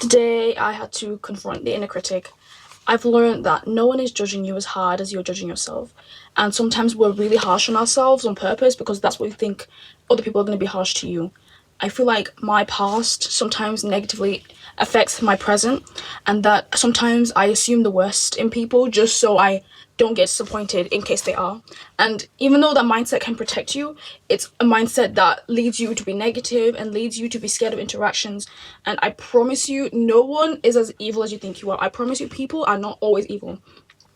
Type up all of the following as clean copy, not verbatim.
Today, I had to confront the inner critic. I've learned that no one is judging you as hard as you're judging yourself. And sometimes we're really harsh on ourselves on purpose because that's what we think other people are going to be harsh to you. I feel like my past sometimes negatively affects my present, and that sometimes I assume the worst in people just so I don't get disappointed in case they are. And even though that mindset can protect you, it's a mindset that leads you to be negative and leads you to be scared of interactions. And I promise you, no one is as evil as you think you are. I promise you, people are not always evil.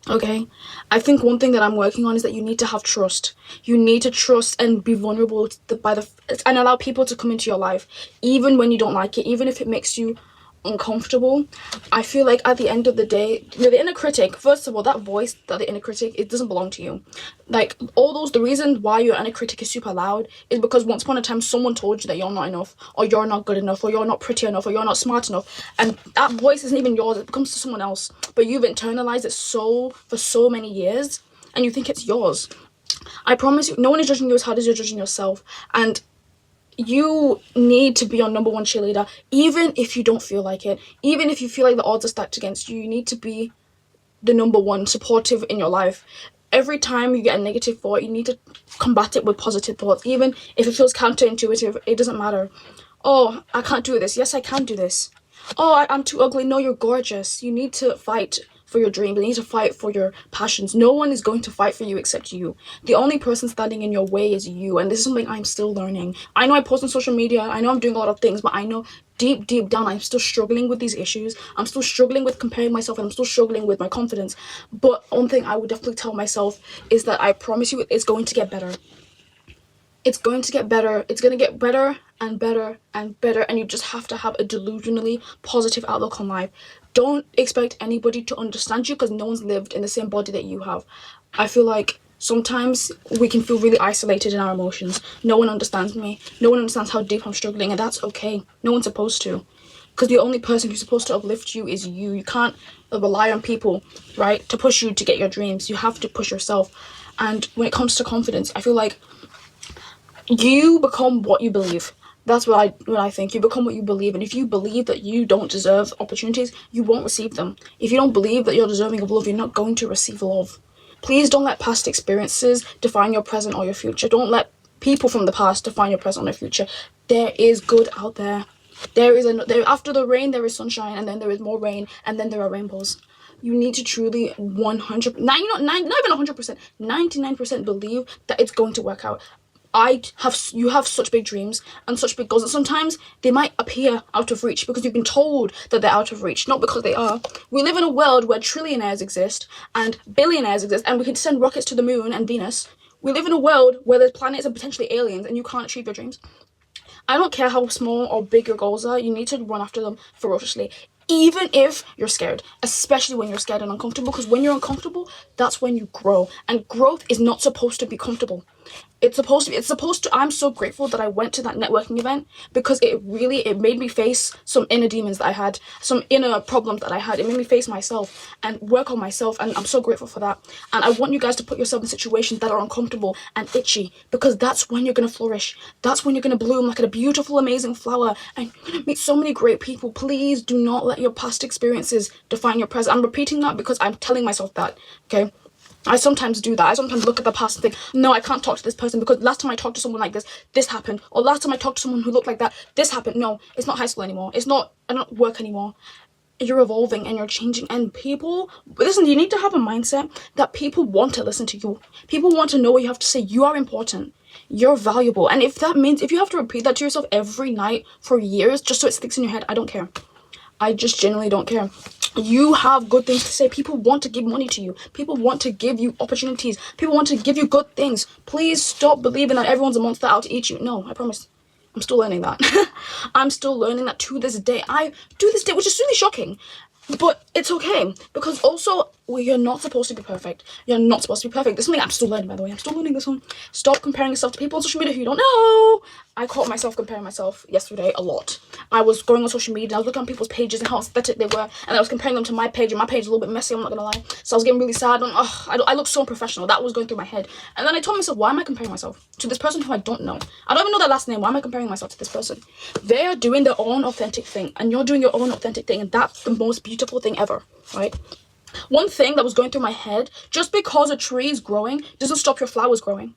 Okay, I think one thing that I'm working on is that you need to have trust. You need to trust and be vulnerable and allow people to come into your life, even when you don't like it, even if it makes you uncomfortable. I feel like at the end of the day, the inner critic, first of all, that voice, that the inner critic, it doesn't belong to you. Like, the reasons why your inner critic is super loud is because once upon a time someone told you that you're not enough, or you're not good enough, or you're not pretty enough, or you're not smart enough, and that voice isn't even yours, it becomes to someone else, but you've internalized it for so many years and you think it's yours. I promise you, no one is judging you as hard as you're judging yourself, and you need to be your number one cheerleader, even if you don't feel like it. Even if you feel like the odds are stacked against you, you need to be the number one supportive in your life. Every time you get a negative thought, you need to combat it with positive thoughts, even if it feels counterintuitive. It doesn't matter. Oh, I can't do this. Yes, I can do this. Oh, I'm too ugly. No, you're gorgeous. You need to fight for your dreams. You need to fight for your passions. No one is going to fight for you except you. The only person standing in your way is you. And this is something I'm still learning. I know I post on social media. I know I'm doing a lot of things, but I know deep down I'm still struggling with these issues. I'm still struggling with comparing myself, and I'm still struggling with my confidence. But one thing I would definitely tell myself is that I promise you it's going to get better. It's going to get better. It's going to get better and better and better. And you just have to have a delusionally positive outlook on life. Don't expect anybody to understand you because no one's lived in the same body that you have. I feel like sometimes we can feel really isolated in our emotions. No one understands me. No one understands how deep I'm struggling, and that's okay. No one's supposed to. Because the only person who's supposed to uplift you is you. You can't rely on people, right, to push you to get your dreams. You have to push yourself. And when it comes to confidence, I feel like you become what you believe. That's what I think. You become what you believe, and if you believe that you don't deserve opportunities, you won't receive them. If you don't believe that you're deserving of love, you're not going to receive love. Please don't let past experiences define your present or your future. Don't let people from the past define your present or your future. There is good out there. After the rain there is sunshine, and then there is more rain, and then there are rainbows. You need to truly 100, not even 100%, 99% believe that it's going to work out. You have such big dreams and such big goals, and sometimes they might appear out of reach because you've been told that they're out of reach, not because they are. We live in a world where trillionaires exist and billionaires exist, and we can send rockets to the moon and Venus. We live in a world where there's planets and potentially aliens, and you can't achieve your dreams. I don't care how small or big your goals are, you need to run after them ferociously. Even if you're scared, especially when you're scared and uncomfortable, because when you're uncomfortable, that's when you grow. And growth is not supposed to be comfortable. I'm so grateful that I went to that networking event because it made me face some inner demons that I had, some inner problems that I had. It made me face myself and work on myself, and I'm so grateful for that. And I want you guys to put yourself in situations that are uncomfortable and itchy, because that's when you're going to flourish. That's when you're going to bloom like a beautiful, amazing flower and meet so many great people. Please do not let your past experiences define your present. I'm repeating that because I'm telling myself that, okay? I sometimes do that. I sometimes look at the past and think, no, I can't talk to this person because last time I talked to someone like this happened. Or last time I talked to someone who looked like that, this happened. No, it's not high school anymore. I don't work anymore. You're evolving and you're changing, and people, listen, you need to have a mindset that people want to listen to you. People want to know what you have to say. You are important. You're valuable. And if you have to repeat that to yourself every night for years just so it sticks in your head, I don't care. I just genuinely don't care. You have good things to say. People want to give money to you. People want to give you opportunities. People want to give you good things. Please stop believing that everyone's a monster out to eat you. No, I promise. I'm still learning that. I'm still learning that to this day. I do this day, which is really shocking. But it's okay, because also you're not supposed to be perfect. You're not supposed to be perfect. This is something I'm still learning, by the way. I'm still learning this one. Stop comparing yourself to people on social media who you don't know. I caught myself comparing myself yesterday a lot. I was going on social media and I was looking on people's pages and how aesthetic they were, and I was comparing them to my page, and my page is a little bit messy, I'm not gonna lie. So I was getting really sad and I look so unprofessional. That was going through my head. And then I told myself, why am I comparing myself to this person who I don't know? I don't even know their last name. Why am I comparing myself to this person? They are doing their own authentic thing and you're doing your own authentic thing, and that's the most beautiful thing ever, right? One thing that was going through my head, just because a tree is growing doesn't stop your flowers growing.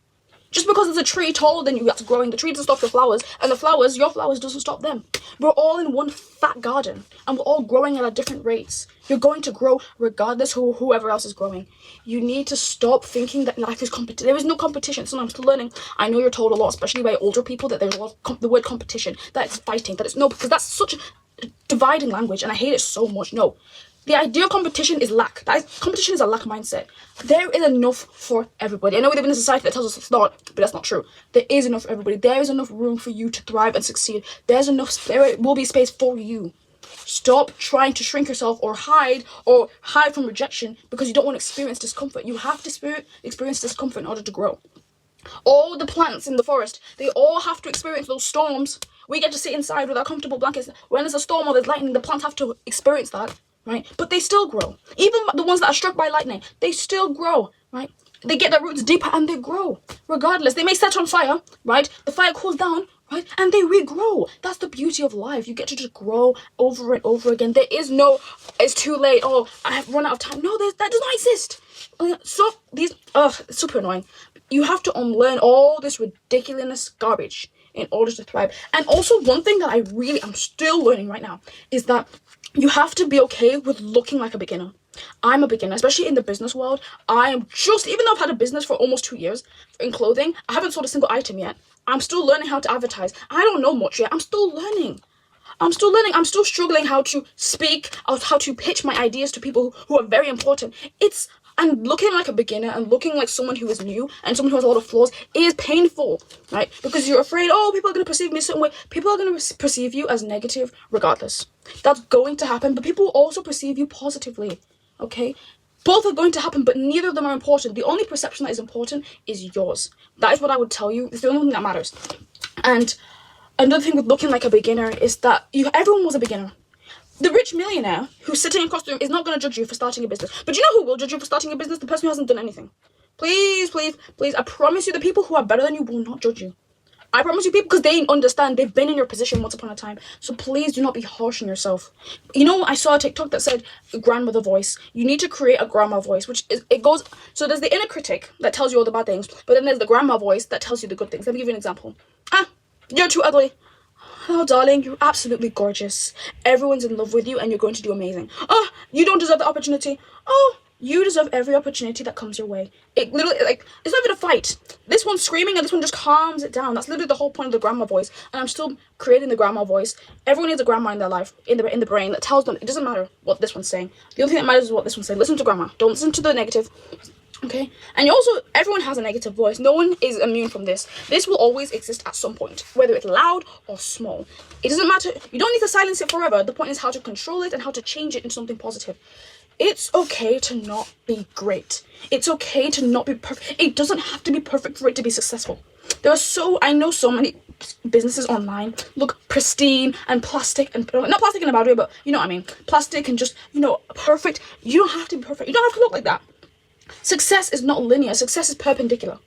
Just because there's a tree taller than you that's growing, the tree doesn't stop your flowers, and the flowers, your flowers, doesn't stop them. We're all in one fat garden, and we're all growing at a different rates. You're going to grow regardless whoever else is growing. You need to stop thinking that life is competition. There is no competition. So I'm still learning. I know you're told a lot, especially by older people, that there's a lot of the word competition, that it's fighting, that it's no, because that's such a dividing language, and I hate it so much. No. The idea of competition is lack. Competition is a lack mindset. There is enough for everybody. I know we live in a society that tells us it's not, but that's not true. There is enough for everybody. There is enough room for you to thrive and succeed. There will be space for you. Stop trying to shrink yourself or hide from rejection because you don't want to experience discomfort. You have to experience discomfort in order to grow. All the plants in the forest, they all have to experience those storms. We get to sit inside with our comfortable blankets. When there's a storm or there's lightning, the plants have to experience that. Right? But they still grow. Even the ones that are struck by lightning, they still grow, right? They get their roots deeper and they grow. Regardless, they may set on fire, right? The fire cools down, right? And they regrow. That's the beauty of life. You get to just grow over and over again. There is no, it's too late. Oh, I have run out of time. No, that does not exist. So it's super annoying. You have to unlearn all this ridiculous garbage in order to thrive. And also, one thing that I'm still learning right now is that you have to be okay with looking like a beginner. I'm a beginner, especially in the business world. Even though I've had a business for almost 2 years in clothing, I haven't sold a single item yet. I'm still learning how to advertise. I don't know much yet. I'm still learning. I'm still struggling how to speak, how to pitch my ideas to people who are very important. And looking like a beginner and looking like someone who is new and someone who has a lot of flaws is painful, right? Because you're afraid, people are going to perceive me a certain way. People are going to perceive you as negative regardless. That's going to happen, but people also perceive you positively, okay? Both are going to happen, but neither of them are important. The only perception that is important is yours. That is what I would tell you. It's the only thing that matters. And another thing with looking like a beginner is that everyone was a beginner. The rich millionaire who's sitting across the room is not going to judge you for starting a business. But you know who will judge you for starting a business? The person who hasn't done anything. Please, please, please, I promise you the people who are better than you will not judge you. I promise you, people, because they understand, they've been in your position once upon a time. So please do not be harsh on yourself. You know, I saw a TikTok that said grandmother voice. You need to create a grandma voice, so there's the inner critic that tells you all the bad things, but then there's the grandma voice that tells you the good things. Let me give you an example. You're too ugly. Oh, darling, you're absolutely gorgeous. Everyone's in love with you and you're going to do amazing. Oh, you don't deserve the opportunity. Oh, you deserve every opportunity that comes your way. It literally, it's not even a fight. This one's screaming and this one just calms it down. That's literally the whole point of the grandma voice. And I'm still creating the grandma voice. Everyone needs a grandma in their life, in the brain, that tells them it doesn't matter what this one's saying. The only thing that matters is what this one's saying. Listen to grandma. Don't listen to the negative. Okay, and everyone has a negative voice. No one is immune from this. This will always exist at some point, whether it's loud or small. It doesn't matter. You don't need to silence it forever. The point is how to control it and how to change it into something positive. It's okay to not be great. It's okay to not be perfect. It doesn't have to be perfect for it to be successful. I know so many businesses online look pristine and plastic, and not plastic in a bad way, but you know what I mean. Plastic and just, perfect. You don't have to be perfect. You don't have to look like that. Success is not linear. Success is perpendicular.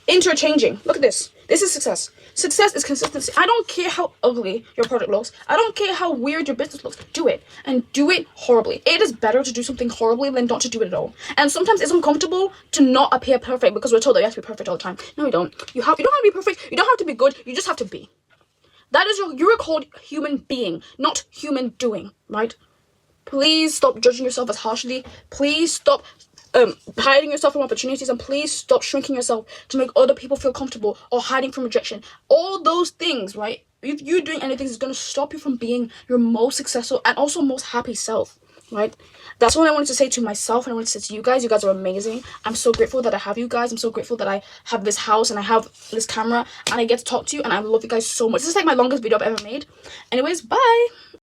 Interchanging. Look at this. This is success. Success is consistency. I don't care how ugly your product looks. I don't care how weird your business looks. Do it. And do it horribly. It is better to do something horribly than not to do it at all. And sometimes it's uncomfortable to not appear perfect because we're told that you have to be perfect all the time. No, you don't. You don't have to be perfect. You don't have to be good. You just have to be. You're called human being, not human doing, right? Please stop judging yourself as harshly. Please stop hiding yourself from opportunities, and please stop shrinking yourself to make other people feel comfortable or hiding from rejection. All those things, right? If you're doing anything, is going to stop you from being your most successful and also most happy self, right? That's what I wanted to say to myself, and I wanted to say to you guys. You guys are amazing. I'm so grateful that I have you guys. I'm so grateful that I have this house and I have this camera and I get to talk to you, and I love you guys so much. This is like my longest video I've ever made. Anyways, bye.